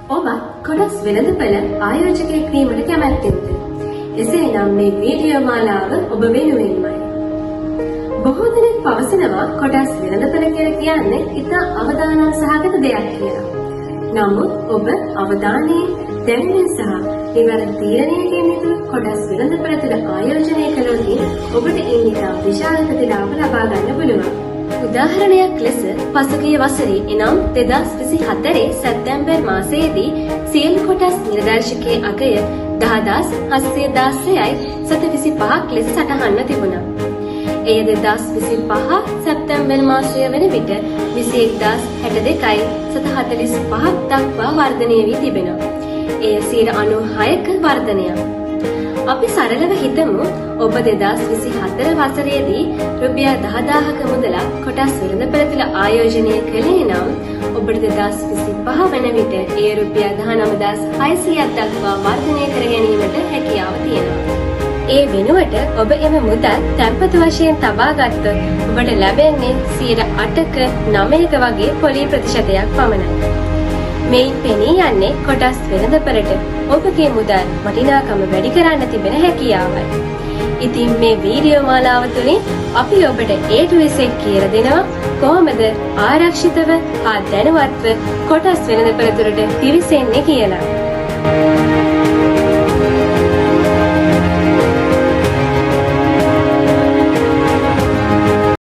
ඔබ කොටස් වෙළඳපළ ආයෝජකයෙක් වීමට කැමැත්තෙක්ද? එසේනම් මේ වීඩියෝ මාලාව ඔබ වෙනුවෙන්මයි. බොහෝ දෙනෙක් පවසනවා කොටස් වෙළඳපළ කියලා කියන්නේ ඉතා අවදානම් සහගත දෙයක් කියලා. නමුත් ඔබ අවධානයෙන් දැනුමින් සහ නිවැරදි තීරණයකින් යුතුව කොටස් වෙළඳපළ තුළ ආයෝජනය කළොත් ඔබට ඉතා විශාල ප්‍රතිලාභ ලබා ගන්න පුළුවන්. උදාහරණයක් ලෙස පසුගිය වසරේ එනම් 2024 සැප්තැම්බර් මාසයේදී සියලු කොටස් නිර්දර්ශකයේ අගය 10,716.25ක් ලෙස සටහන්ව තිබුණා. එය 2025 සැප්තැම්බර් මාසය වන විට 21,062.45ක් දක්වා වර්ධනය වී තිබෙනවා. එය 96%ක වර්ධනයක්. අපි සරලව හිතමු ඔබ 2024 වසරේදී රුපියල් 10,000ක මුදලක් කොටස් වෙළඳපළ තුළ ආයෝජනය කළේ නම් ඔබට 2025 වන විට එය රුපියල් 19,600ක් දක්වා වර්ධනය කර ගැනීමට හැකියාව තියෙනවා. ඒ වෙනුවට ඔබ එම මුදල් තැන්පතු වශයෙන් තබා ගත්තොත් ඔබට ලැබෙන්නේ 8%ක 9%ක වගේ පොලී ප්‍රතිශතයක් පමණයි. මෙයින් පෙනී යන්නේ කොටස් වෙළඳපළට ඔබගේ මුදල් වටිනාකම වැඩි කරන්න තිබෙන හැකියාවයි. ඉතින් මේ වීඩියෝ මාලාව තුළින් අපි ඔබට A to Z කියලා දෙනවා කොහොමද ආරක්ෂිතව හා දැනුවත්ව කොටස් වෙළඳපළ තුළට පිවිසෙන්නේ කියලා.